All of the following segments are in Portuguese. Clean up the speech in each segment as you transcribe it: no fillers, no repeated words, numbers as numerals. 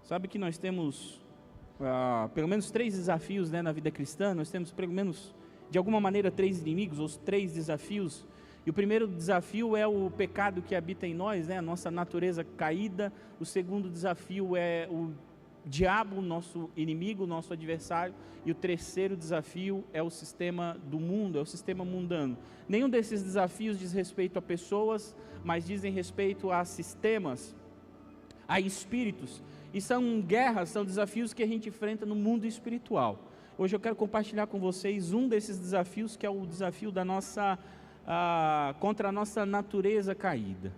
Sabe que nós temos pelo menos 3 desafios, né, na vida cristã. Nós temos pelo menos, de alguma maneira, 3 inimigos, ou 3 desafios. E o primeiro desafio é o pecado que habita em nós, né, a nossa natureza caída. O segundo desafio é o diabo, nosso inimigo, nosso adversário. E o terceiro desafio é o sistema do mundo, é o sistema mundano. Nenhum desses desafios diz respeito a pessoas, mas dizem respeito a sistemas, a espíritos, e são guerras, são desafios que a gente enfrenta no mundo espiritual. Hoje eu quero compartilhar com vocês um desses desafios, que é o desafio da contra a nossa natureza caída.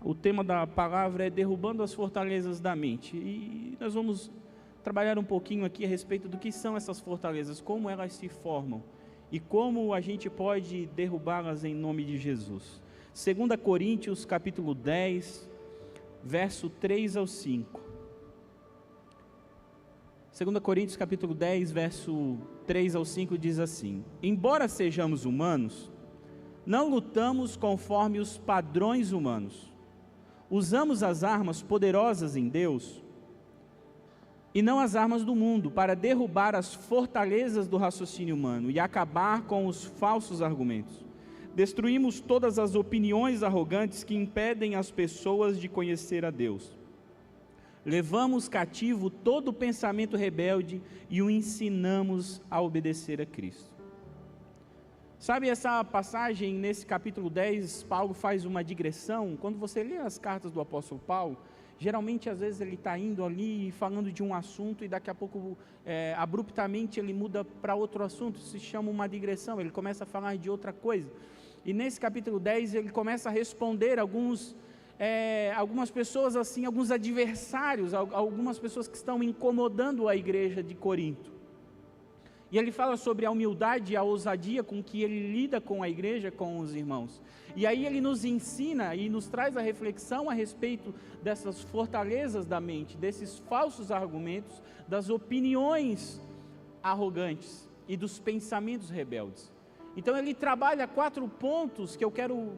O tema da palavra é derrubando as fortalezas da mente, e nós vamos trabalhar um pouquinho aqui a respeito do que são essas fortalezas, como elas se formam, e como a gente pode derrubá-las em nome de Jesus. 2 Coríntios capítulo 10, verso 3 ao 5. 2 Coríntios capítulo 10, verso 3 ao 5 diz assim: embora sejamos humanos, não lutamos conforme os padrões humanos. Usamos as armas poderosas em Deus, e não as armas do mundo, para derrubar as fortalezas do raciocínio humano e acabar com os falsos argumentos. Destruímos todas as opiniões arrogantes que impedem as pessoas de conhecer a Deus. Levamos cativo todo pensamento rebelde e o ensinamos a obedecer a Cristo. Sabe, essa passagem nesse capítulo 10, Paulo faz uma digressão. Quando você lê as cartas do apóstolo Paulo, geralmente às vezes ele está indo ali falando de um assunto e daqui a pouco abruptamente ele muda para outro assunto. Isso se chama uma digressão, ele começa a falar de outra coisa. E nesse capítulo 10 ele começa a responder algumas pessoas assim, alguns adversários, algumas pessoas que estão incomodando a igreja de Corinto. E ele fala sobre a humildade e a ousadia com que ele lida com a igreja, com os irmãos. E aí ele nos ensina e nos traz a reflexão a respeito dessas fortalezas da mente, desses falsos argumentos, das opiniões arrogantes e dos pensamentos rebeldes. Então ele trabalha 4 pontos que eu quero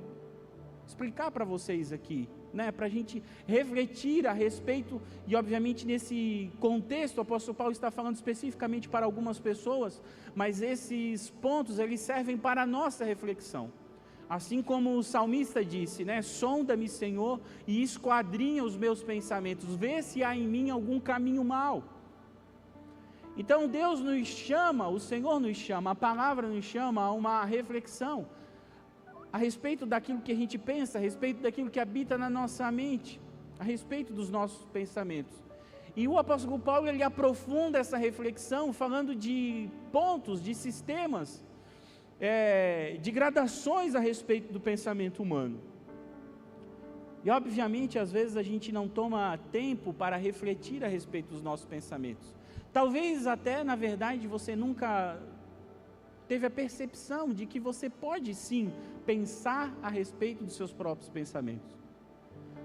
explicar para vocês aqui, né, para a gente refletir a respeito. E obviamente nesse contexto o apóstolo Paulo está falando especificamente para algumas pessoas, mas esses pontos eles servem para a nossa reflexão. Assim como o salmista disse, né, sonda-me, Senhor, e esquadrinha os meus pensamentos, vê se há em mim algum caminho mau. Então Deus nos chama, o Senhor nos chama, a palavra nos chama a uma reflexão a respeito daquilo que a gente pensa, a respeito daquilo que habita na nossa mente, a respeito dos nossos pensamentos. E o apóstolo Paulo ele aprofunda essa reflexão falando de pontos, de sistemas, de gradações a respeito do pensamento humano. E obviamente às vezes a gente não toma tempo para refletir a respeito dos nossos pensamentos. Talvez até, na verdade, você nunca teve a percepção de que você pode sim pensar a respeito dos seus próprios pensamentos.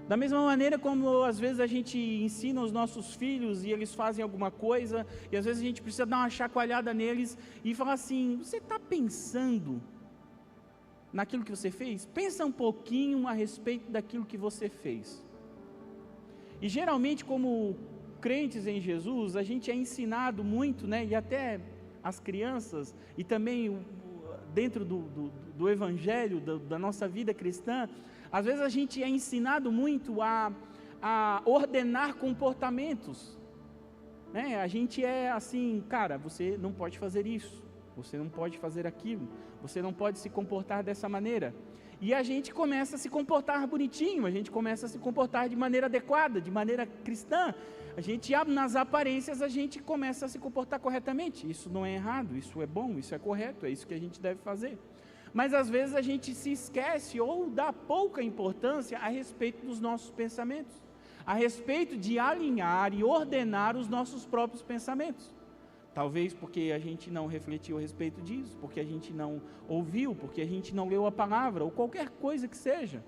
Da mesma maneira como às vezes a gente ensina os nossos filhos e eles fazem alguma coisa, e às vezes a gente precisa dar uma chacoalhada neles e falar assim: você está pensando naquilo que você fez? Pensa um pouquinho a respeito daquilo que você fez. E geralmente, como crentes em Jesus, a gente é ensinado muito, né, e até as crianças, e também dentro do evangelho, da nossa vida cristã, às vezes a gente é ensinado muito a ordenar comportamentos, né? A gente é assim: cara, você não pode fazer isso, você não pode fazer aquilo, você não pode se comportar dessa maneira. E a gente começa a se comportar bonitinho, a gente começa a se comportar de maneira adequada, de maneira cristã. A gente, nas aparências, a gente começa a se comportar corretamente. Isso não é errado, isso é bom, isso é correto, é isso que a gente deve fazer. Mas às vezes a gente se esquece ou dá pouca importância a respeito dos nossos pensamentos, a respeito de alinhar e ordenar os nossos próprios pensamentos. Talvez porque a gente não refletiu a respeito disso, porque a gente não ouviu, porque a gente não leu a palavra, ou qualquer coisa que seja.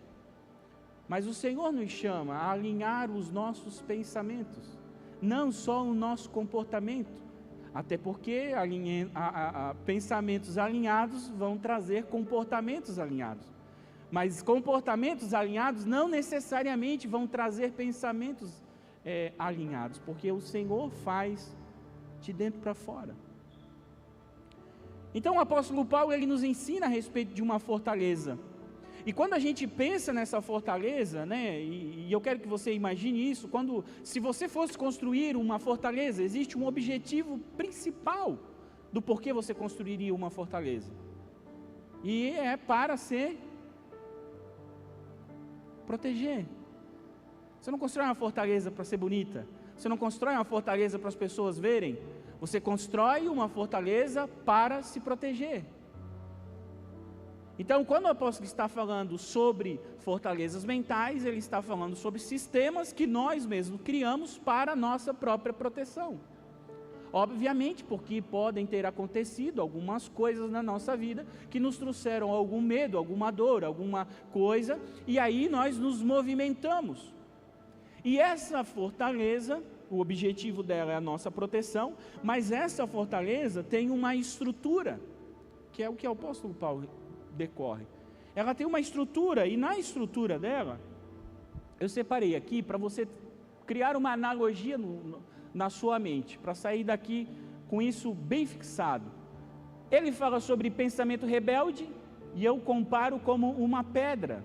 Mas o Senhor nos chama a alinhar os nossos pensamentos, não só o nosso comportamento, até porque pensamentos alinhados vão trazer comportamentos alinhados. Mas comportamentos alinhados não necessariamente vão trazer pensamentos alinhados, porque o Senhor faz de dentro para fora. Então o apóstolo Paulo, ele nos ensina a respeito de uma fortaleza. E quando a gente pensa nessa fortaleza, né, e eu quero que você imagine isso, se você fosse construir uma fortaleza, existe um objetivo principal do porquê você construiria uma fortaleza. E é para proteger. Você não constrói uma fortaleza para ser bonita. Você não constrói uma fortaleza para as pessoas verem. Você constrói uma fortaleza para se proteger. Então, quando o apóstolo está falando sobre fortalezas mentais, ele está falando sobre sistemas que nós mesmos criamos para a nossa própria proteção. Obviamente, porque podem ter acontecido algumas coisas na nossa vida que nos trouxeram algum medo, alguma dor, alguma coisa, e aí nós nos movimentamos. E essa fortaleza, o objetivo dela é a nossa proteção, mas essa fortaleza tem uma estrutura, que é o que o apóstolo Paulo decorre. Ela tem uma estrutura, e na estrutura dela, eu separei aqui para você criar uma analogia na sua mente, para sair daqui com isso bem fixado. Ele fala sobre pensamento rebelde, e eu comparo como uma pedra.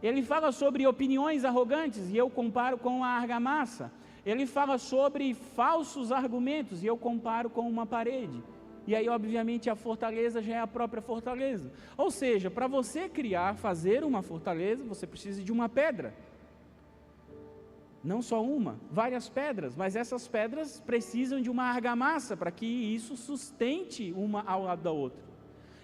Ele fala sobre opiniões arrogantes, e eu comparo com a argamassa. Ele fala sobre falsos argumentos, e eu comparo com uma parede. E aí, obviamente, a fortaleza já é a própria fortaleza. Ou seja, para você fazer uma fortaleza, você precisa de uma pedra. Não só uma, várias pedras, mas essas pedras precisam de uma argamassa para que isso sustente uma ao lado da outra.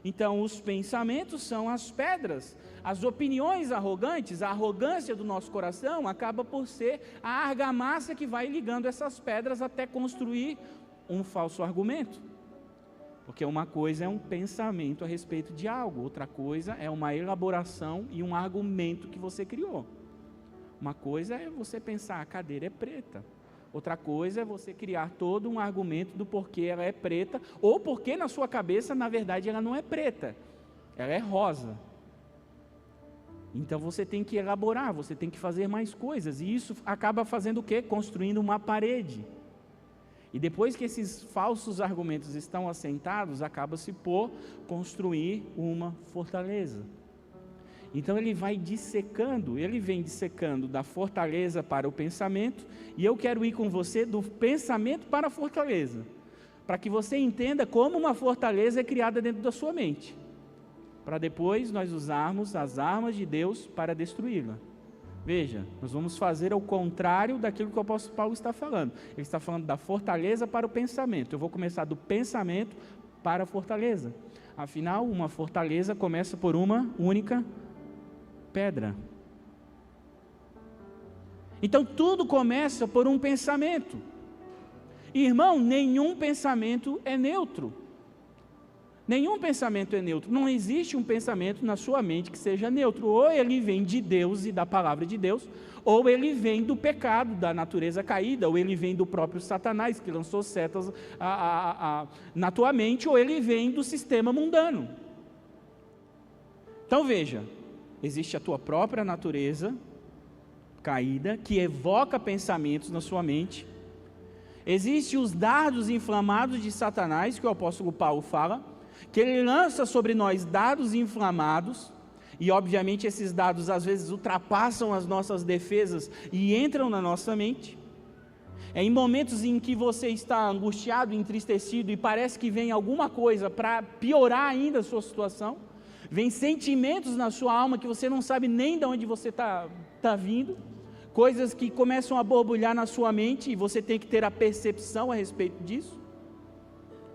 Então, os pensamentos são as pedras, as opiniões arrogantes, a arrogância do nosso coração acaba por ser a argamassa que vai ligando essas pedras até construir um falso argumento. Porque uma coisa é um pensamento a respeito de algo, outra coisa é uma elaboração e um argumento que você criou. Uma coisa é você pensar, a cadeira é preta. Outra coisa é você criar todo um argumento do porquê ela é preta, ou porque na sua cabeça, na verdade, ela não é preta, ela é rosa. Então você tem que elaborar, você tem que fazer mais coisas, e isso acaba fazendo o quê? Construindo uma parede. E depois que esses falsos argumentos estão assentados, acaba-se por construir uma fortaleza. Então ele vai dissecando, ele vem dissecando da fortaleza para o pensamento, e eu quero ir com você do pensamento para a fortaleza, para que você entenda como uma fortaleza é criada dentro da sua mente, para depois nós usarmos as armas de Deus para destruí-la. Veja, nós vamos fazer ao contrário daquilo que o apóstolo Paulo está falando. Ele está falando da fortaleza para o pensamento. Eu vou começar do pensamento para a fortaleza. Afinal, uma fortaleza começa por uma única pedra. Então tudo começa por um pensamento. Irmão, nenhum pensamento é neutro. Nenhum pensamento é neutro. Não existe um pensamento na sua mente que seja neutro. Ou ele vem de Deus e da palavra de Deus, ou ele vem do pecado, da natureza caída, ou ele vem do próprio Satanás, que lançou setas na tua mente, ou ele vem do sistema mundano. Então veja, existe a tua própria natureza caída, que evoca pensamentos na sua mente. Existem os dardos inflamados de Satanás, que o apóstolo Paulo fala, que ele lança sobre nós dardos inflamados, e obviamente esses dardos às vezes ultrapassam as nossas defesas e entram na nossa mente. É em momentos em que você está angustiado, entristecido, e parece que vem alguma coisa para piorar ainda a sua situação, vem sentimentos na sua alma que você não sabe nem de onde você está vindo, coisas que começam a borbulhar na sua mente, e você tem que ter a percepção a respeito disso.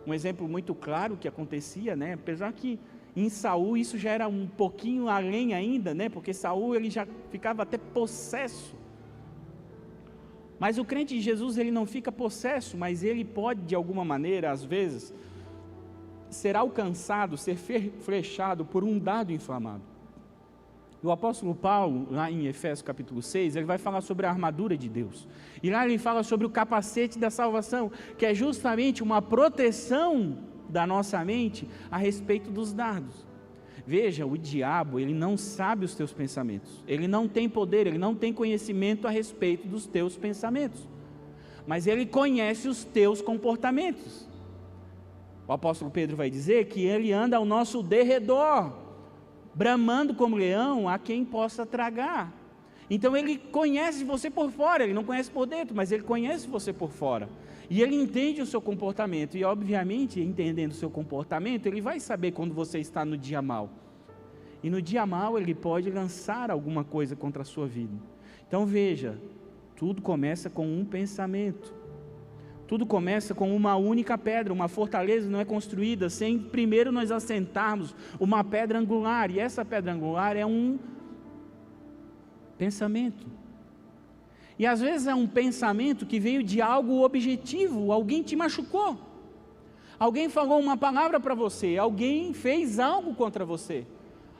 Um exemplo muito claro que acontecia, né? Apesar que em Saul isso já era um pouquinho além ainda, né? Porque Saul ele já ficava até possesso. Mas o crente de Jesus ele não fica possesso, mas ele pode de alguma maneira, às vezes, ser alcançado, ser flechado por um dardo inflamado. O apóstolo Paulo, lá em Efésios capítulo 6, ele vai falar sobre a armadura de Deus. E lá ele fala sobre o capacete da salvação, que é justamente uma proteção da nossa mente a respeito dos dardos. Veja, o diabo, ele não sabe os teus pensamentos, ele não tem poder, ele não tem conhecimento a respeito dos teus pensamentos, mas ele conhece os teus comportamentos. O apóstolo Pedro vai dizer que ele anda ao nosso derredor, bramando como leão a quem possa tragar. Então ele conhece você por fora, ele não conhece por dentro, mas ele conhece você por fora. E ele entende o seu comportamento, e obviamente, entendendo o seu comportamento, ele vai saber quando você está no dia mau. E no dia mau ele pode lançar alguma coisa contra a sua vida. Então veja, tudo começa com um pensamento. Tudo começa com uma única pedra. Uma fortaleza não é construída sem primeiro nós assentarmos uma pedra angular, e essa pedra angular é um pensamento. E às vezes é um pensamento que veio de algo objetivo, alguém te machucou, alguém falou uma palavra para você, alguém fez algo contra você,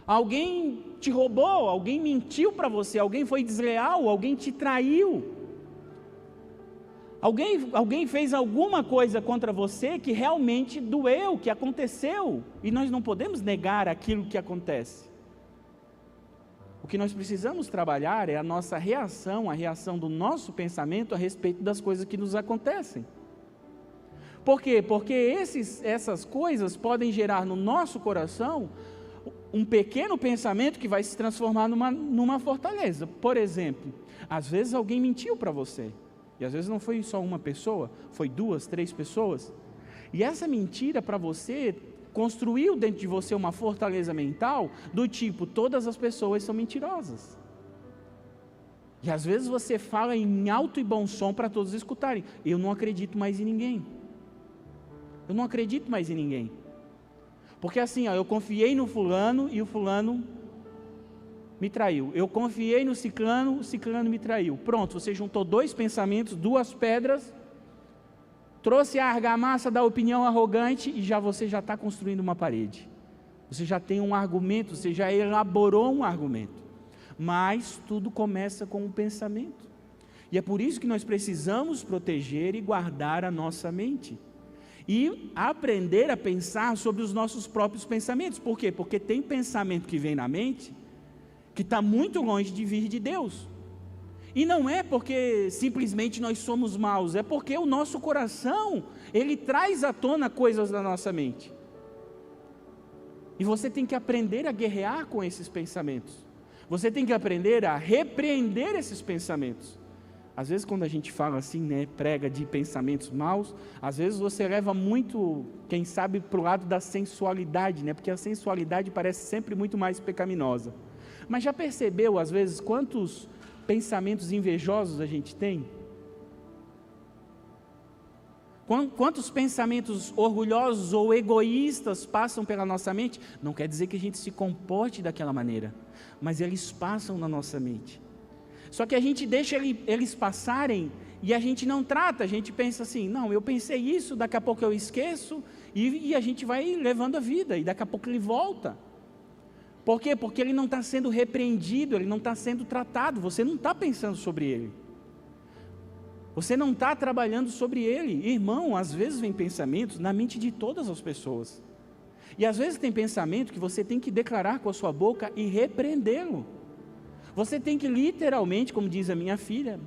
alguém te roubou, alguém mentiu para você, alguém foi desleal, alguém te traiu, alguém fez alguma coisa contra você que realmente doeu, que aconteceu, e nós não podemos negar aquilo que acontece. O que nós precisamos trabalhar é a nossa reação, a reação do nosso pensamento a respeito das coisas que nos acontecem. Por quê? Porque essas coisas podem gerar no nosso coração um pequeno pensamento que vai se transformar numa fortaleza. Por exemplo, às vezes alguém mentiu para você, e às vezes não foi só uma pessoa, foi 2, 3 pessoas, e essa mentira para você construiu dentro de você uma fortaleza mental do tipo, todas as pessoas são mentirosas. E às vezes você fala em alto e bom som para todos escutarem, eu não acredito mais em ninguém. Eu não acredito mais em ninguém. Porque assim, eu confiei no fulano e o fulano me traiu. Eu confiei no ciclano, o ciclano me traiu. Pronto, você juntou 2 pensamentos, 2 pedras, trouxe a argamassa da opinião arrogante e você já está construindo uma parede. Você já tem um argumento, você já elaborou um argumento. Mas tudo começa com um pensamento. E é por isso que nós precisamos proteger e guardar a nossa mente. E aprender a pensar sobre os nossos próprios pensamentos. Por quê? Porque tem pensamento que vem na mente que está muito longe de vir de Deus. E não é porque simplesmente nós somos maus, é porque o nosso coração, ele traz à tona coisas da nossa mente. E você tem que aprender a guerrear com esses pensamentos. Você tem que aprender a repreender esses pensamentos. Às vezes quando a gente fala assim, prega de pensamentos maus, às vezes você leva muito, quem sabe, para o lado da sensualidade, porque a sensualidade parece sempre muito mais pecaminosa. Mas já percebeu, às vezes, quantos pensamentos invejosos a gente tem? Quantos pensamentos orgulhosos ou egoístas passam pela nossa mente? Não quer dizer que a gente se comporte daquela maneira, mas eles passam na nossa mente. Só que a gente deixa eles passarem e a gente não trata, a gente pensa assim, não, eu pensei isso, daqui a pouco eu esqueço, e a gente vai levando a vida, e daqui a pouco ele volta. Por quê? Porque ele não está sendo repreendido, ele não está sendo tratado, você não está pensando sobre ele. Você não está trabalhando sobre ele. Irmão, às vezes vem pensamentos na mente de todas as pessoas. E às vezes tem pensamento que você tem que declarar com a sua boca e repreendê-lo. Você tem que literalmente, como diz a minha filha,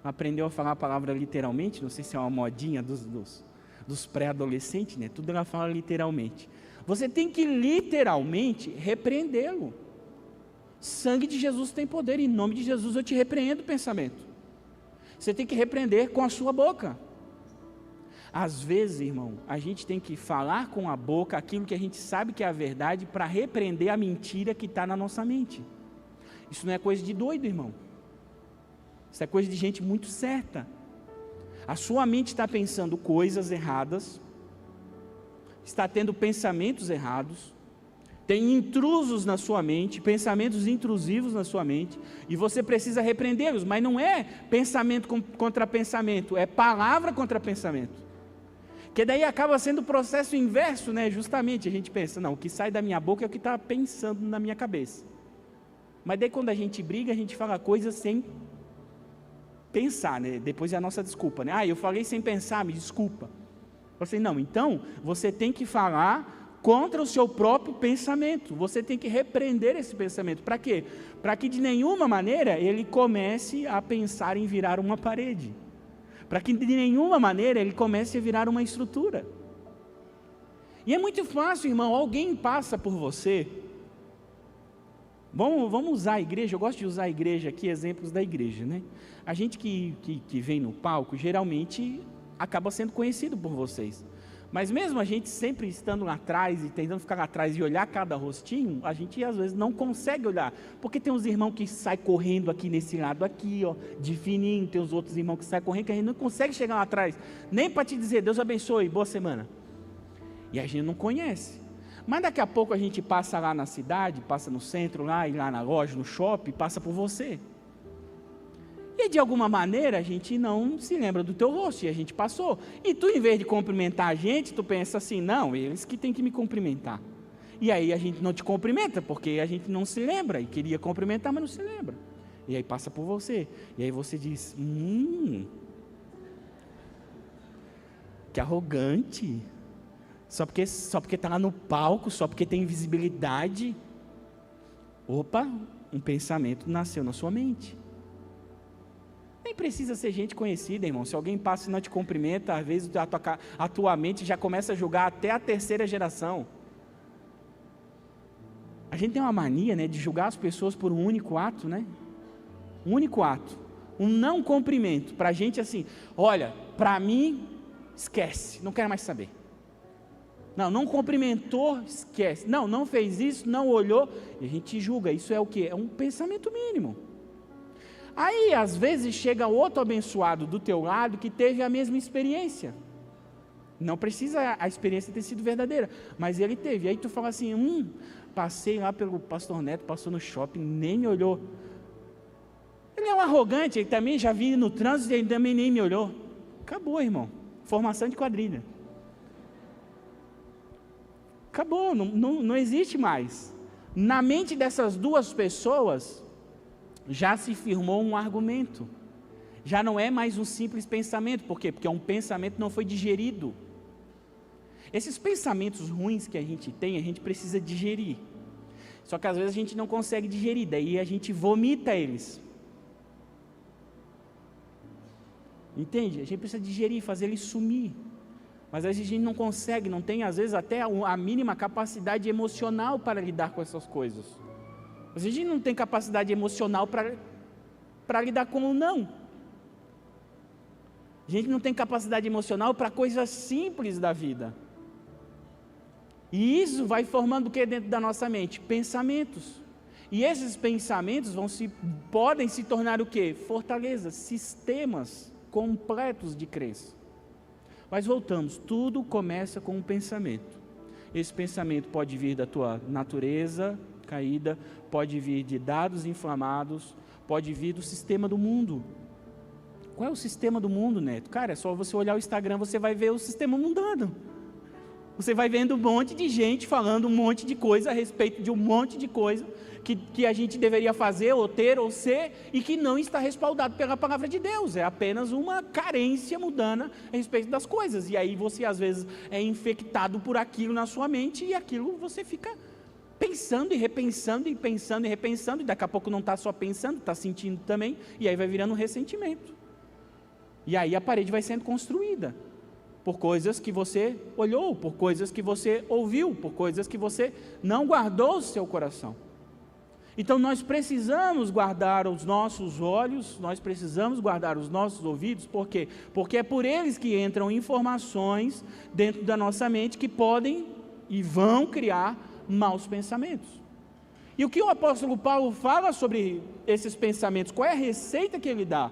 aprendeu a falar a palavra literalmente, não sei se é uma modinha dos pré-adolescentes, tudo ela fala literalmente. Você tem que literalmente repreendê-lo. Sangue de Jesus tem poder, em nome de Jesus eu te repreendo o pensamento. Você tem que repreender com a sua boca. Às vezes, irmão, a gente tem que falar com a boca aquilo que a gente sabe que é a verdade para repreender a mentira que está na nossa mente. Isso não é coisa de doido, irmão. Isso é coisa de gente muito certa. A sua mente está pensando coisas erradas, está tendo pensamentos errados, tem intrusos na sua mente, pensamentos intrusivos na sua mente, e você precisa repreendê-los, mas não é pensamento contra pensamento, é palavra contra pensamento, que daí acaba sendo o processo inverso, justamente a gente pensa, não, o que sai da minha boca é o que está pensando na minha cabeça, mas daí quando a gente briga, a gente fala coisas sem pensar, depois é a nossa desculpa, eu falei sem pensar, me desculpa. Não, então você tem que falar contra o seu próprio pensamento. Você tem que repreender esse pensamento. Para quê? Para que de nenhuma maneira ele comece a pensar em virar uma parede. Para que de nenhuma maneira ele comece a virar uma estrutura. E é muito fácil, irmão, alguém passa por você. Vamos usar a igreja, eu gosto de usar a igreja aqui, exemplos da igreja, né? A gente que vem no palco, geralmente acaba sendo conhecido por vocês. Mas mesmo a gente sempre estando lá atrás e tentando ficar lá atrás e olhar cada rostinho, a gente às vezes não consegue olhar, porque tem uns irmãos que saem correndo aqui nesse lado aqui, ó, de fininho, tem os outros irmãos que saem correndo, que a gente não consegue chegar lá atrás, nem para te dizer, Deus abençoe, boa semana. E a gente não conhece. Mas daqui a pouco a gente passa lá na cidade, passa no centro lá, e lá na loja, no shopping, passa por você. E de alguma maneira a gente não se lembra do teu rosto, e a gente passou. E tu, em vez de cumprimentar a gente, tu pensa assim, não, eles que têm que me cumprimentar. E aí a gente não te cumprimenta, porque a gente não se lembra, e queria cumprimentar, mas não se lembra. E aí passa por você. E aí você diz, que arrogante. Só porque está lá no palco, só porque tem visibilidade. Opa, um pensamento nasceu na sua mente. Nem precisa ser gente conhecida, irmão. Se alguém passa e não te cumprimenta, às vezes a tua mente já começa a julgar até a terceira geração. A gente tem uma mania, né, de julgar as pessoas por um único ato, né? Um único ato. Um não cumprimento. Para a gente assim, olha, para mim, esquece, não quero mais saber. Não cumprimentou, esquece. Não fez isso, não olhou. E a gente julga. Isso é o quê? É um pensamento mínimo. Aí, às vezes, chega outro abençoado do teu lado que teve a mesma experiência. Não precisa a experiência ter sido verdadeira, mas ele teve. Aí tu fala assim, passei lá pelo pastor Neto, passou no shopping, nem me olhou. Ele é um arrogante, ele também já vi no trânsito, ele também nem me olhou. Acabou, irmão. Formação de quadrilha. Acabou, não existe mais. Na mente dessas duas pessoas, já se firmou um argumento. Já não é mais um simples pensamento. Por quê? Porque um pensamento não foi digerido. Esses pensamentos ruins que a gente tem, a gente precisa digerir. Só que às vezes a gente não consegue digerir, daí a gente vomita eles. Entende? A gente precisa digerir, fazer eles sumir. Mas às vezes a gente não consegue, não tem às vezes até a mínima capacidade emocional para lidar com essas coisas. Às vezes a gente não tem capacidade emocional para lidar com o não. A gente não tem capacidade emocional para coisas simples da vida. E isso vai formando o que dentro da nossa mente? Pensamentos. E esses pensamentos podem se tornar o quê? Fortalezas, sistemas completos de crença. Mas voltamos, tudo começa com um pensamento. Esse pensamento pode vir da tua natureza caída, pode vir de dados inflamados, pode vir do sistema do mundo. Qual é o sistema do mundo, Neto? Cara, é só você olhar o Instagram, você vai ver o sistema mundano. Você vai vendo um monte de gente falando um monte de coisa a respeito de um monte de coisa que a gente deveria fazer, ou ter, ou ser, e que não está respaldado pela palavra de Deus. É apenas uma carência mundana a respeito das coisas. E aí você às vezes é infectado por aquilo na sua mente, e aquilo você fica pensando e repensando, e pensando e repensando, e daqui a pouco não está só pensando, está sentindo também, e aí vai virando um ressentimento. E aí a parede vai sendo construída por coisas que você olhou, por coisas que você ouviu, por coisas que você não guardou no seu coração. Então nós precisamos guardar os nossos olhos, nós precisamos guardar os nossos ouvidos, por quê? Porque é por eles que entram informações dentro da nossa mente que podem e vão criar maus pensamentos. E o que o apóstolo Paulo fala sobre esses pensamentos? Qual é a receita que ele dá?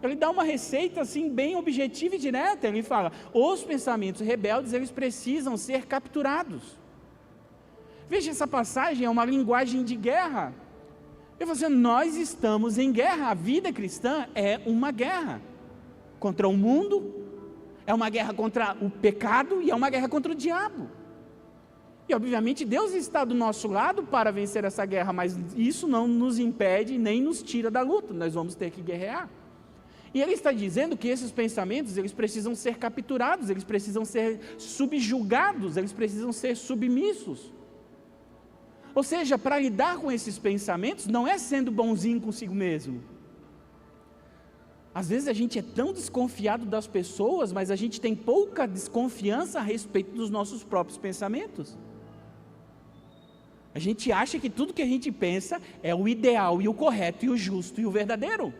Ele dá uma receita assim bem objetiva e direta. Ele fala, os pensamentos rebeldes, eles precisam ser capturados. Veja, essa passagem é uma linguagem de guerra. Eu vou dizer, nós estamos em guerra. A vida cristã é uma guerra contra o mundo, é uma guerra contra o pecado e é uma guerra contra o diabo. E obviamente Deus está do nosso lado para vencer essa guerra, mas isso não nos impede nem nos tira da luta. Nós vamos ter que guerrear. E ele está dizendo que esses pensamentos, eles precisam ser capturados, eles precisam ser subjugados, eles precisam ser submissos. Ou seja, para lidar com esses pensamentos, não é sendo bonzinho consigo mesmo. Às vezes a gente é tão desconfiado das pessoas, mas a gente tem pouca desconfiança a respeito dos nossos próprios pensamentos. A gente acha que tudo que a gente pensa é o ideal e o correto e o justo e o verdadeiro.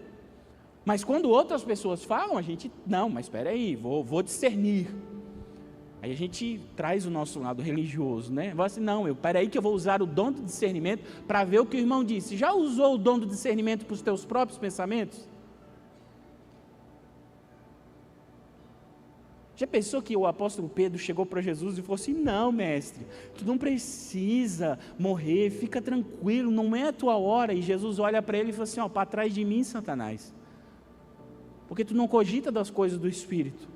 Mas quando outras pessoas falam, a gente, não, mas espera aí, vou discernir. Aí a gente traz o nosso lado religioso, né? Fala assim, não, espera aí que eu vou usar o dom do discernimento para ver o que o irmão disse. Já usou o dom do discernimento para os teus próprios pensamentos? Já pensou que o apóstolo Pedro chegou para Jesus e falou assim, não, mestre, tu não precisa morrer, fica tranquilo, não é a tua hora. E Jesus olha para ele e fala assim, ó, para trás de mim, Satanás, porque tu não cogita das coisas do Espírito.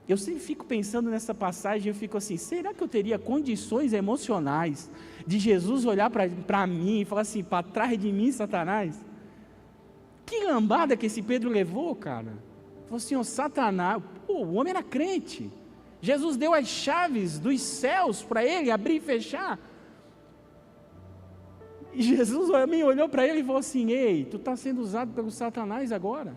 Eu sempre fico pensando nessa passagem, eu fico assim, será que eu teria condições emocionais de Jesus olhar para mim e falar assim, para trás de mim, Satanás? Que lambada que esse Pedro levou, cara. Falou assim, ó, Satanás, pô, o homem era crente, Jesus deu as chaves dos céus para ele abrir e fechar, e Jesus olhou para ele e falou assim, ei, tu está sendo usado pelo Satanás agora.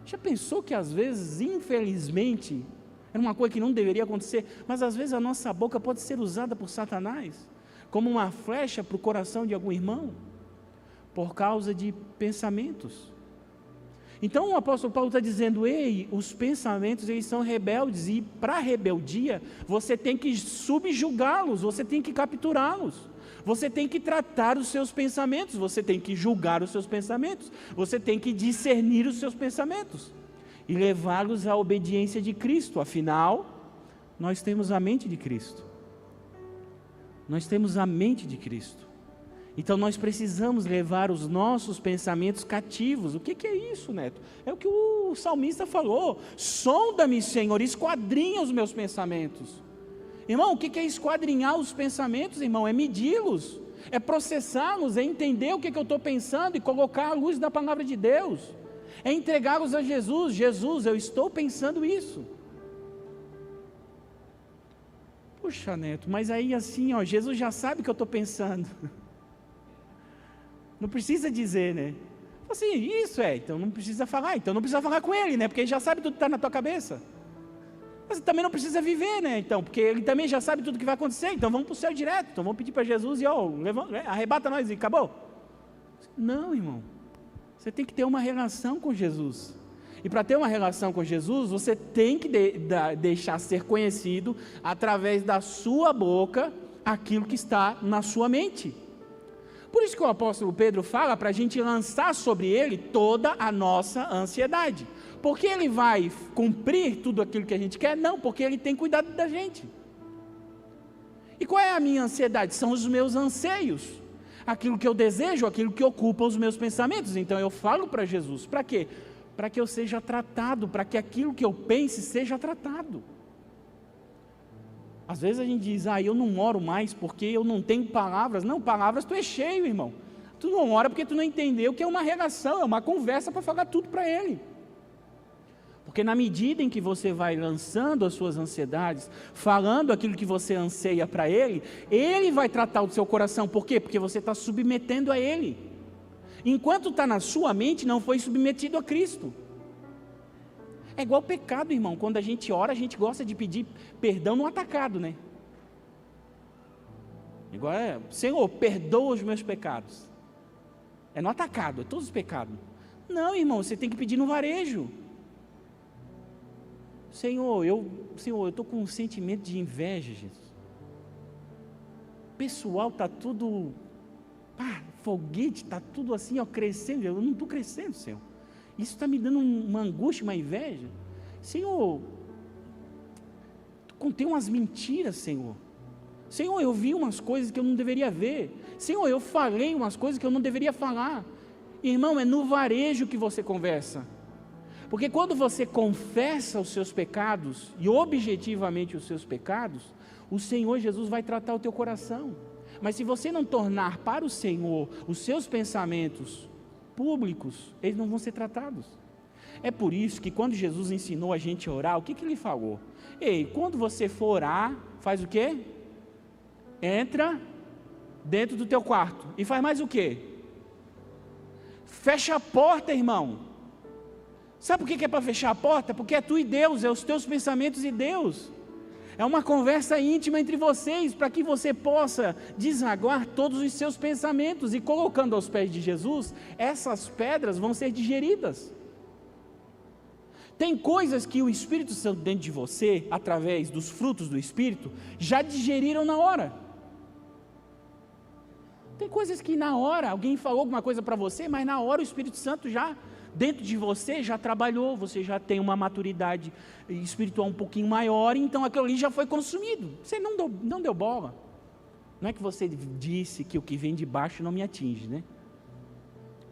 Já pensou que às vezes, infelizmente, era uma coisa que não deveria acontecer, mas às vezes a nossa boca pode ser usada por Satanás, como uma flecha para o coração de algum irmão, por causa de pensamentos. Então o apóstolo Paulo está dizendo, ei, os pensamentos eles são rebeldes, e para a rebeldia, você tem que subjugá-los, você tem que capturá-los, você tem que tratar os seus pensamentos, você tem que julgar os seus pensamentos, você tem que discernir os seus pensamentos, e levá-los à obediência de Cristo. Afinal, nós temos a mente de Cristo, nós temos a mente de Cristo. Então nós precisamos levar os nossos pensamentos cativos. O que é isso, Neto? É o que o salmista falou, sonda-me, Senhor, esquadrinha os meus pensamentos. Irmão, o que é esquadrinhar os pensamentos, irmão? É medi-los, é processá-los, é entender o que eu estou pensando e colocar à luz da palavra de Deus, é entregá-los a Jesus. Jesus, eu estou pensando isso. Puxa, Neto, mas aí assim, ó, Jesus já sabe o que eu estou pensando. Não precisa dizer, né? Assim, isso então não precisa falar, então não precisa falar com ele, né? Porque ele já sabe tudo que está na tua cabeça. Mas também não precisa viver, né? Então, porque ele também já sabe tudo que vai acontecer, então vamos para o céu direto, então vamos pedir para Jesus e arrebata nós e acabou. Não, irmão, você tem que ter uma relação com Jesus, e para ter uma relação com Jesus, você tem que deixar ser conhecido, através da sua boca, aquilo que está na sua mente. Por isso que o apóstolo Pedro fala para a gente lançar sobre ele toda a nossa ansiedade. Porque ele vai cumprir tudo aquilo que a gente quer? Não, porque ele tem cuidado da gente. E qual é a minha ansiedade? São os meus anseios, aquilo que eu desejo, aquilo que ocupa os meus pensamentos. Então eu falo para Jesus, para quê? Para que eu seja tratado, para que aquilo que eu pense seja tratado. Às vezes a gente diz, eu não oro mais porque eu não tenho palavras. Não, palavras tu é cheio, irmão. Tu não ora porque tu não entendeu que é uma relação, é uma conversa para falar tudo para ele. Porque na medida em que você vai lançando as suas ansiedades, falando aquilo que você anseia para ele, ele vai tratar o seu coração. Por quê? Porque você está submetendo a ele. Enquanto está na sua mente, não foi submetido a Cristo. É igual pecado, irmão. Quando a gente ora, a gente gosta de pedir perdão no atacado, né? Igual Senhor, perdoa os meus pecados. É no atacado, é todos os pecados. Não, irmão, você tem que pedir no varejo. Senhor, eu estou com um sentimento de inveja, Jesus. O pessoal está tudo, foguete, está tudo assim, crescendo. Eu não estou crescendo, Senhor. Isso está me dando uma angústia, uma inveja. Senhor, tu contei umas mentiras, Senhor. Senhor, eu vi umas coisas que eu não deveria ver. Senhor, eu falei umas coisas que eu não deveria falar. Irmão, é no varejo que você conversa. Porque quando você confessa os seus pecados, e objetivamente os seus pecados, o Senhor Jesus vai tratar o teu coração. Mas se você não tornar para o Senhor os seus pensamentos públicos, eles não vão ser tratados. É por isso que quando Jesus ensinou a gente a orar, o que ele falou? Ei, quando você for orar, faz o quê? Entra dentro do teu quarto e faz mais o quê? Fecha a porta, irmão. Sabe por que é para fechar a porta? Porque é tu e Deus, é os teus pensamentos e Deus. É uma conversa íntima entre vocês, para que você possa desaguar todos os seus pensamentos, e colocando aos pés de Jesus, essas pedras vão ser digeridas. Tem coisas que o Espírito Santo dentro de você, através dos frutos do Espírito, já digeriram na hora. Tem coisas que na hora, alguém falou alguma coisa para você, mas na hora o Espírito Santo já, dentro de você, já trabalhou, você já tem uma maturidade espiritual um pouquinho maior, então aquilo ali já foi consumido, você não deu bola. Não é que você disse que o que vem de baixo não me atinge, né?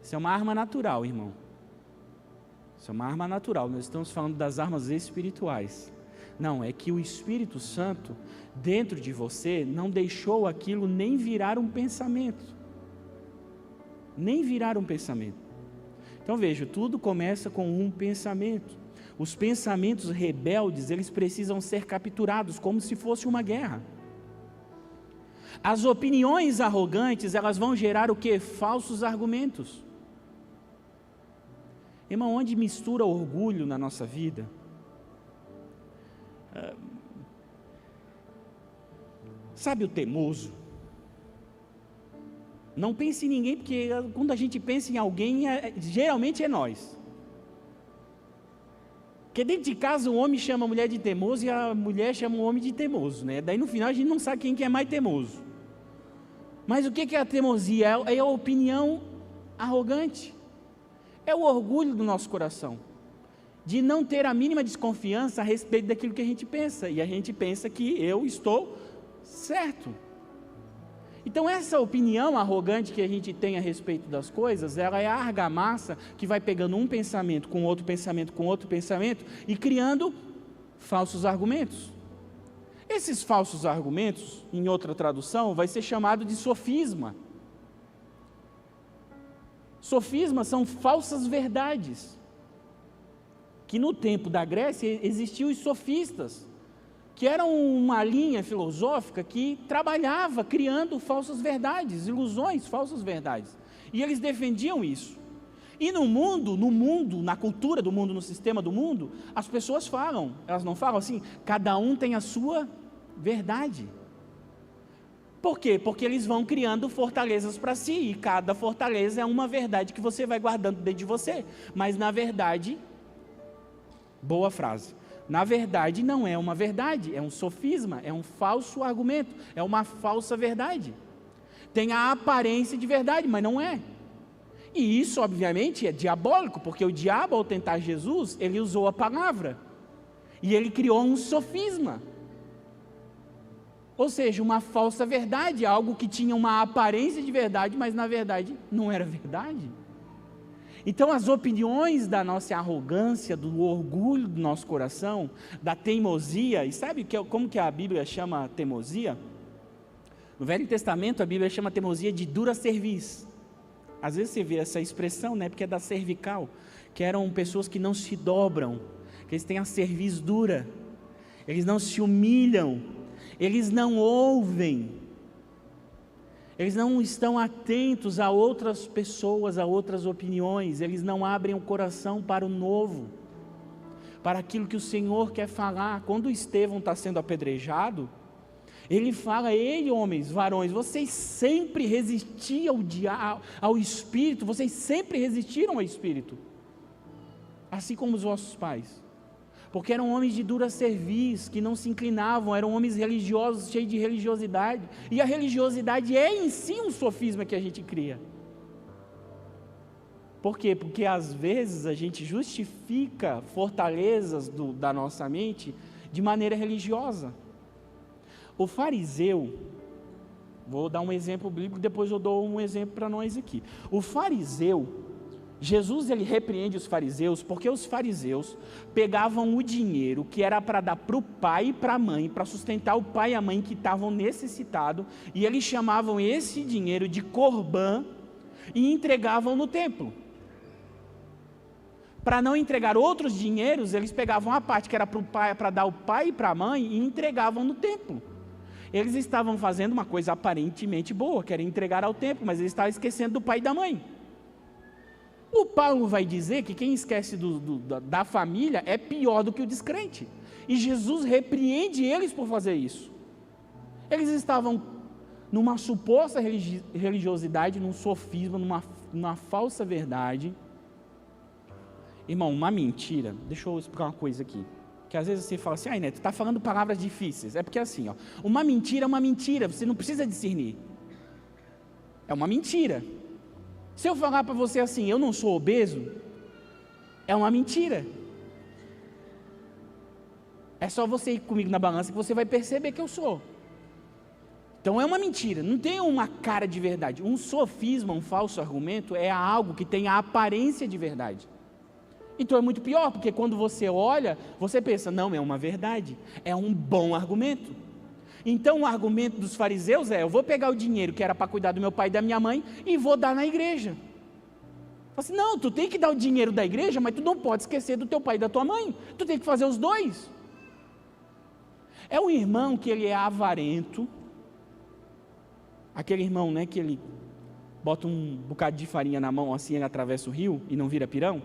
Isso é uma arma natural, irmão. Isso é uma arma natural, nós estamos falando das armas espirituais. Não, é que o Espírito Santo, dentro de você, não deixou aquilo nem virar um pensamento. Nem virar um pensamento. Então veja, tudo começa com um pensamento. Os pensamentos rebeldes, eles precisam ser capturados, como se fosse uma guerra. As opiniões arrogantes, elas vão gerar o quê? Falsos argumentos. Irmão, onde mistura orgulho na nossa vida, sabe o teimoso? Não pense em ninguém, porque quando a gente pensa em alguém, geralmente é nós. Porque dentro de casa o homem chama a mulher de teimoso e a mulher chama o homem de teimoso, né? Daí no final a gente não sabe quem que é mais teimoso. Mas o que é a teimosia? É a opinião arrogante. É o orgulho do nosso coração, de não ter a mínima desconfiança a respeito daquilo que a gente pensa, e a gente pensa que eu estou certo. Então essa opinião arrogante que a gente tem a respeito das coisas, ela é a argamassa que vai pegando um pensamento com outro pensamento, com outro pensamento, e criando falsos argumentos. Esses falsos argumentos, em outra tradução, vai ser chamado de sofisma. Sofismas são falsas verdades, que no tempo da Grécia existiam os sofistas, que eram uma linha filosófica que trabalhava criando falsas verdades, ilusões, falsas verdades, e eles defendiam isso. E no mundo, na cultura do mundo, no sistema do mundo, as pessoas falam, elas não falam assim, cada um tem a sua verdade. Por quê? Porque eles vão criando fortalezas para si, e cada fortaleza é uma verdade que você vai guardando dentro de você, mas na verdade, boa frase, na verdade não é uma verdade, é um sofisma, é um falso argumento, é uma falsa verdade, tem a aparência de verdade, mas não é, e isso obviamente é diabólico, porque o diabo ao tentar Jesus, ele usou a palavra, e ele criou um sofisma, ou seja, uma falsa verdade, algo que tinha uma aparência de verdade, mas na verdade não era verdade. Então as opiniões da nossa arrogância, do orgulho do nosso coração, da teimosia, e sabe como que a Bíblia chama teimosia? No Velho Testamento a Bíblia chama teimosia de dura cerviz. Às vezes você vê essa expressão, né, porque é da cervical, que eram pessoas que não se dobram, que eles têm a cerviz dura, eles não se humilham, eles não ouvem, eles não estão atentos a outras pessoas, a outras opiniões, eles não abrem o coração para o novo, para aquilo que o Senhor quer falar. Quando Estevão está sendo apedrejado, ele fala: ei, homens, varões, vocês sempre resistiam ao Espírito, vocês sempre resistiram ao Espírito, assim como os vossos pais. Porque eram homens de dura cerviz, que não se inclinavam, eram homens religiosos, cheios de religiosidade, e a religiosidade é em si um sofisma que a gente cria. Por quê? Porque às vezes a gente justifica fortalezas da nossa mente de maneira religiosa. O fariseu, vou dar um exemplo bíblico, depois eu dou um exemplo para nós aqui. O fariseu, Jesus ele repreende os fariseus, porque os fariseus pegavam o dinheiro que era para dar para o pai e para a mãe, para sustentar o pai e a mãe que estavam necessitados, e eles chamavam esse dinheiro de corbã e entregavam no templo. Para não entregar outros dinheiros, eles pegavam a parte que era para o pai, para dar o pai e para a mãe, e entregavam no templo. Eles estavam fazendo uma coisa aparentemente boa, que era entregar ao templo, mas eles estavam esquecendo do pai e da mãe. O Paulo vai dizer que quem esquece da família é pior do que o descrente. E Jesus repreende eles por fazer isso. Eles estavam numa suposta religiosidade, num sofisma, numa falsa verdade. Irmão, uma mentira. Deixa eu explicar uma coisa aqui. Que às vezes você fala assim, Neto, está falando palavras difíceis. É porque assim, uma mentira é uma mentira, você não precisa discernir. É uma mentira. Se eu falar para você assim, eu não sou obeso, é uma mentira. É só você ir comigo na balança que você vai perceber que eu sou. Então é uma mentira, não tem uma cara de verdade. Um sofisma, um falso argumento é algo que tem a aparência de verdade. Então é muito pior, porque quando você olha, você pensa, não, é uma verdade, é um bom argumento. Então o argumento dos fariseus é, eu vou pegar o dinheiro que era para cuidar do meu pai e da minha mãe e vou dar na igreja. Fala assim, não, tu tem que dar o dinheiro da igreja, mas tu não pode esquecer do teu pai e da tua mãe, tu tem que fazer os dois. É um irmão que ele é avarento, aquele irmão, né, que ele bota um bocado de farinha na mão, assim ele atravessa o rio e não vira pirão.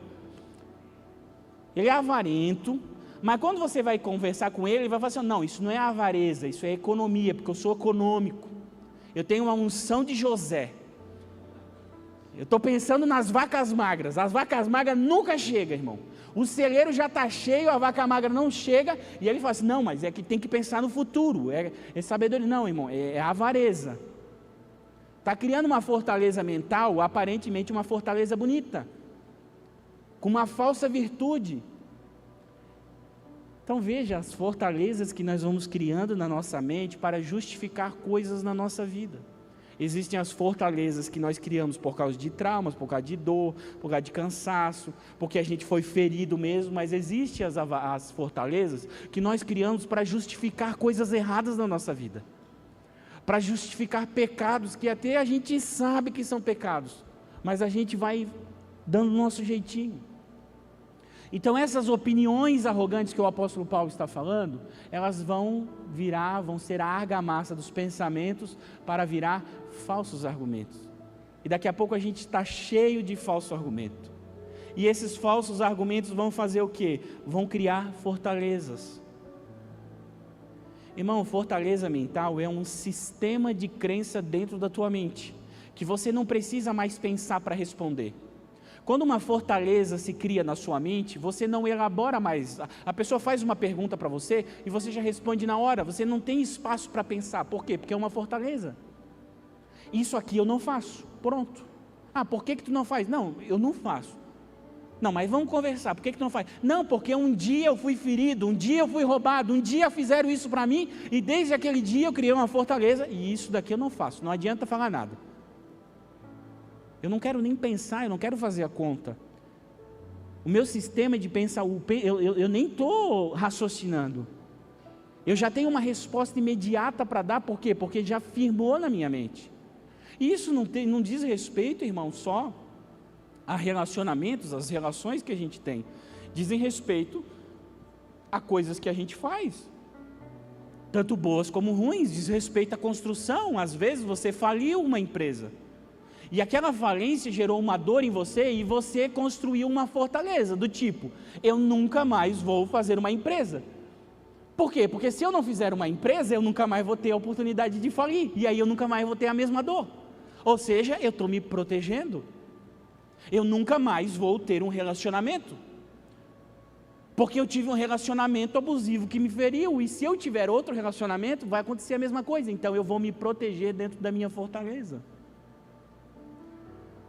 Ele é avarento, mas quando você vai conversar com ele, ele vai falar assim, não, isso não é avareza, isso é economia, porque eu sou econômico, eu tenho uma unção de José, eu estou pensando nas vacas magras, as vacas magras nunca chegam, irmão, o celeiro já está cheio, a vaca magra não chega, e ele fala assim, não, mas é que tem que pensar no futuro, é sabedoria, não, irmão, é avareza, está criando uma fortaleza mental, aparentemente uma fortaleza bonita, com uma falsa virtude. Então veja as fortalezas que nós vamos criando na nossa mente para justificar coisas na nossa vida. Existem as fortalezas que nós criamos por causa de traumas, por causa de dor, por causa de cansaço, porque a gente foi ferido mesmo, mas existem as fortalezas que nós criamos para justificar coisas erradas na nossa vida, para justificar pecados que até a gente sabe que são pecados, mas a gente vai dando o nosso jeitinho. Então essas opiniões arrogantes que o apóstolo Paulo está falando, elas vão ser a argamassa dos pensamentos para virar falsos argumentos. E daqui a pouco a gente está cheio de falso argumento. E esses falsos argumentos vão fazer o quê? Vão criar fortalezas. Irmão, fortaleza mental é um sistema de crença dentro da tua mente, que você não precisa mais pensar para responder. Quando uma fortaleza se cria na sua mente, você não elabora mais. A pessoa faz uma pergunta para você e você já responde na hora. Você não tem espaço para pensar. Por quê? Porque é uma fortaleza. Isso aqui eu não faço. Pronto. Ah, por que tu não faz? Não, eu não faço. Não, mas vamos conversar. Por que tu não faz? Não, porque um dia eu fui ferido, um dia eu fui roubado, um dia fizeram isso para mim e desde aquele dia eu criei uma fortaleza e isso daqui eu não faço. Não adianta falar nada. Eu não quero nem pensar, eu não quero fazer a conta. O meu sistema de pensar, eu nem estou raciocinando. Eu já tenho uma resposta imediata para dar, por quê? Porque já firmou na minha mente. E isso não diz respeito, irmão, só a relacionamentos, as relações que a gente tem. Dizem respeito a coisas que a gente faz. Tanto boas como ruins, diz respeito à construção. Às vezes você faliu uma empresa. E aquela falência gerou uma dor em você e você construiu uma fortaleza do tipo, eu nunca mais vou fazer uma empresa. Por quê? Porque se eu não fizer uma empresa, eu nunca mais vou ter a oportunidade de falir. E aí eu nunca mais vou ter a mesma dor. Ou seja, eu estou me protegendo. Eu nunca mais vou ter um relacionamento. Porque eu tive um relacionamento abusivo que me feriu. E se eu tiver outro relacionamento, vai acontecer a mesma coisa. Então eu vou me proteger dentro da minha fortaleza.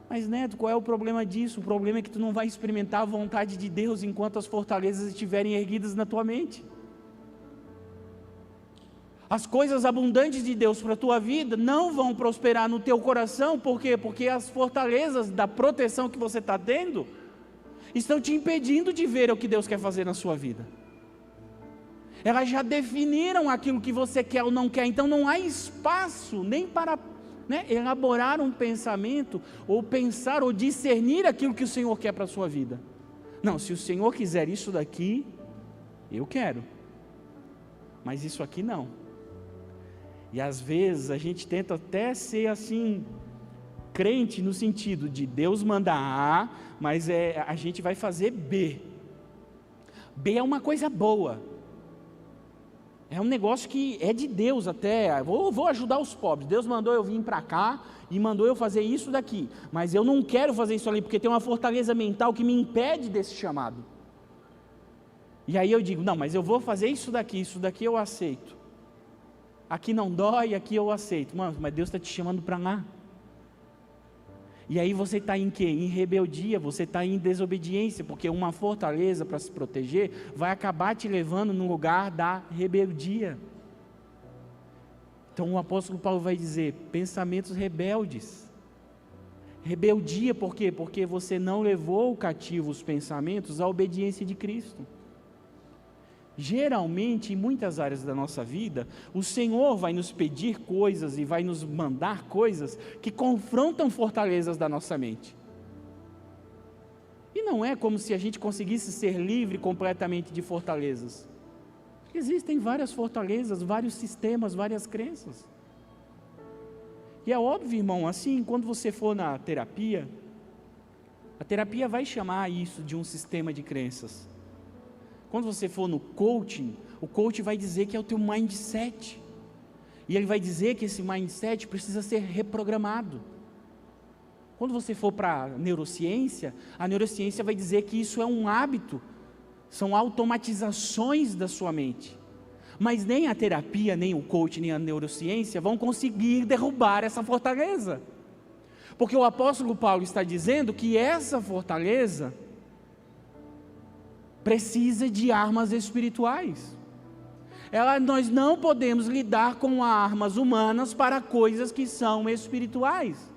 Mas Neto, qual é o problema disso? O problema é que tu não vai experimentar a vontade de Deus enquanto as fortalezas estiverem erguidas na tua mente. As coisas abundantes de Deus para a tua vida não vão prosperar no teu coração, por quê? Porque as fortalezas da proteção que você está tendo, estão te impedindo de ver o que Deus quer fazer na sua vida. Elas já definiram aquilo que você quer ou não quer, então não há espaço nem para elaborar um pensamento, ou pensar, ou discernir aquilo que o Senhor quer para a sua vida. Não, se o Senhor quiser isso daqui, eu quero, mas isso aqui não. E às vezes a gente tenta até ser assim, crente no sentido de Deus manda A, mas a gente vai fazer B. B é uma coisa boa, é um negócio que é de Deus até, vou ajudar os pobres, Deus mandou eu vir para cá, e mandou eu fazer isso daqui, mas eu não quero fazer isso ali, porque tem uma fortaleza mental que me impede desse chamado. E aí eu digo, não, mas eu vou fazer isso daqui eu aceito. Aqui não dói, aqui eu aceito. Mano, mas Deus está te chamando para lá. E aí você está em quê? Em rebeldia, você está em desobediência, porque uma fortaleza para se proteger vai acabar te levando no lugar da rebeldia. Então o apóstolo Paulo vai dizer, pensamentos rebeldes. Rebeldia por quê? Porque você não levou cativo os pensamentos à obediência de Cristo. Geralmente, em muitas áreas da nossa vida, o Senhor vai nos pedir coisas e vai nos mandar coisas que confrontam fortalezas da nossa mente. E não é como se a gente conseguisse ser livre completamente de fortalezas. Existem várias fortalezas, vários sistemas, várias crenças. E é óbvio, irmão, assim, quando você for na terapia, a terapia vai chamar isso de um sistema de crenças. Quando você for no coaching, o coach vai dizer que é o teu mindset. E ele vai dizer que esse mindset precisa ser reprogramado. Quando você for para a neurociência vai dizer que isso é um hábito, são automatizações da sua mente. Mas nem a terapia, nem o coaching, nem a neurociência vão conseguir derrubar essa fortaleza. Porque o apóstolo Paulo está dizendo que essa fortaleza precisa de armas espirituais. Nós não podemos lidar com armas humanas para coisas que são espirituais.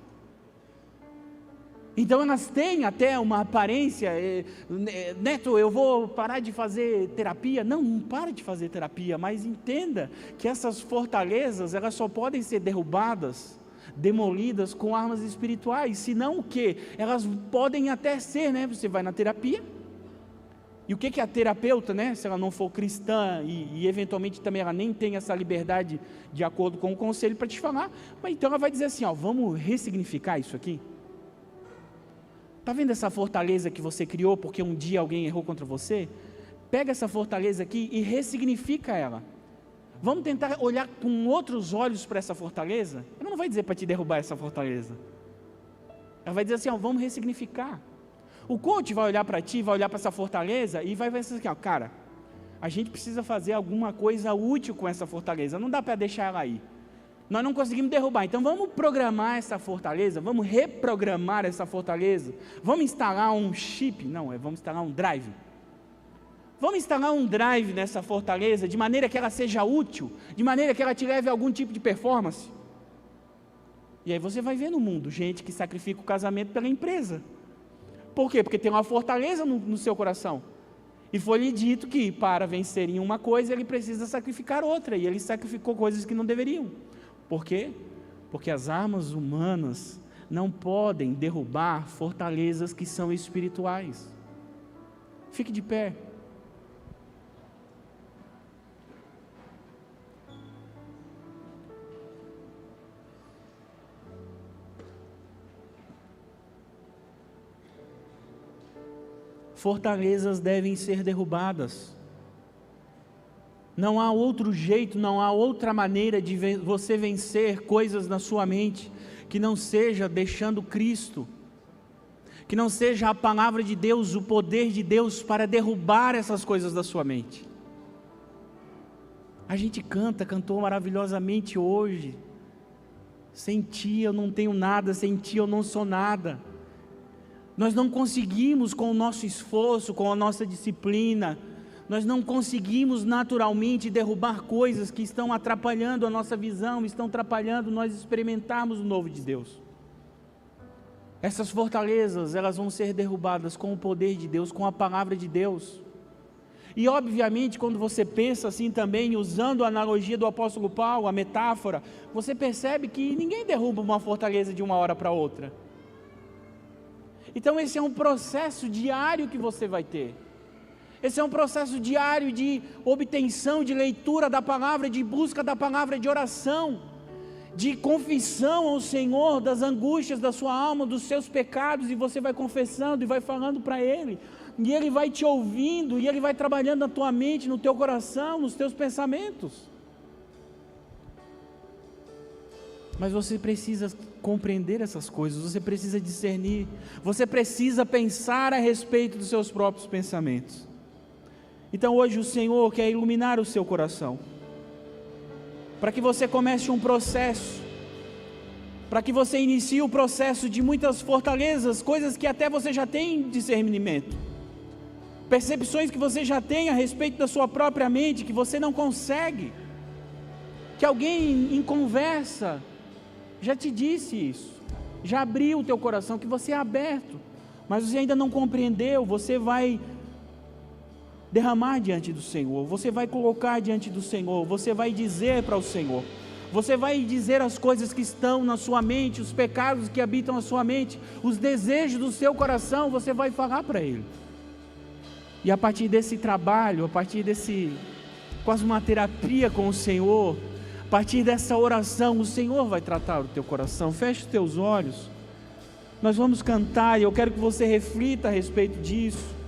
Então elas têm até uma aparência, Neto, eu vou parar de fazer terapia. Não pare de fazer terapia, mas entenda que essas fortalezas, elas só podem ser derrubadas, demolidas com armas espirituais, senão o quê? Elas podem até ser, você vai na terapia, e o que a terapeuta, se ela não for cristã e eventualmente também ela nem tem essa liberdade de acordo com o conselho para te falar, mas então ela vai dizer assim, vamos ressignificar isso aqui. Está vendo essa fortaleza que você criou porque um dia alguém errou contra você? Pega essa fortaleza aqui e ressignifica ela. Vamos tentar olhar com outros olhos para essa fortaleza? Ela não vai dizer para te derrubar essa fortaleza. Ela vai dizer assim, vamos ressignificar. O coach vai olhar para ti, vai olhar para essa fortaleza e vai ver assim, cara, a gente precisa fazer alguma coisa útil com essa fortaleza, não dá para deixar ela aí. Nós não conseguimos derrubar, então vamos programar essa fortaleza, vamos reprogramar essa fortaleza, vamos instalar um chip, vamos instalar um drive. Vamos instalar um drive nessa fortaleza, de maneira que ela seja útil, de maneira que ela te leve a algum tipo de performance. E aí você vai ver no mundo, gente que sacrifica o casamento pela empresa. Por quê? Porque tem uma fortaleza no seu coração. E foi-lhe dito que para vencer em uma coisa, ele precisa sacrificar outra, e ele sacrificou coisas que não deveriam. Por quê? Porque as armas humanas não podem derrubar fortalezas que são espirituais. Fique de pé. Fortalezas devem ser derrubadas. Não há outro jeito, não há outra maneira de você vencer coisas na sua mente, que não seja deixando Cristo, que não seja a palavra de Deus, o poder de Deus para derrubar essas coisas da sua mente. A gente cantou maravilhosamente hoje, sem ti eu não tenho nada, sem ti eu não sou nada. Nós não conseguimos com o nosso esforço, com a nossa disciplina, nós não conseguimos naturalmente derrubar coisas que estão atrapalhando a nossa visão, estão atrapalhando nós experimentarmos o novo de Deus. Essas fortalezas, elas vão ser derrubadas com o poder de Deus, com a palavra de Deus. E obviamente quando você pensa assim também, usando a analogia do apóstolo Paulo, a metáfora, você percebe que ninguém derruba uma fortaleza de uma hora para outra. Então esse é um processo diário que você vai ter. Esse é um processo diário de obtenção, de leitura da palavra, de busca da palavra, de oração, de confissão ao Senhor das angústias da sua alma, dos seus pecados, e você vai confessando e vai falando para Ele, e Ele vai te ouvindo, e Ele vai trabalhando na tua mente, no teu coração, nos teus pensamentos. Mas você precisa compreender essas coisas, você precisa discernir, você precisa pensar a respeito dos seus próprios pensamentos. Então hoje o Senhor quer iluminar o seu coração, para que você comece um processo, para que você inicie o processo de muitas fortalezas, coisas que até você já tem discernimento, percepções que você já tem a respeito da sua própria mente, que você não consegue, que alguém em conversa já te disse isso, já abriu o teu coração, que você é aberto, mas você ainda não compreendeu. Você vai derramar diante do Senhor, você vai colocar diante do Senhor, você vai dizer para o Senhor, você vai dizer as coisas que estão na sua mente, os pecados que habitam a sua mente, os desejos do seu coração, você vai falar para Ele. E a partir desse trabalho, a partir desse, quase uma terapia com o Senhor, a partir dessa oração, o Senhor vai tratar o teu coração. Feche os teus olhos, nós vamos cantar, e eu quero que você reflita a respeito disso.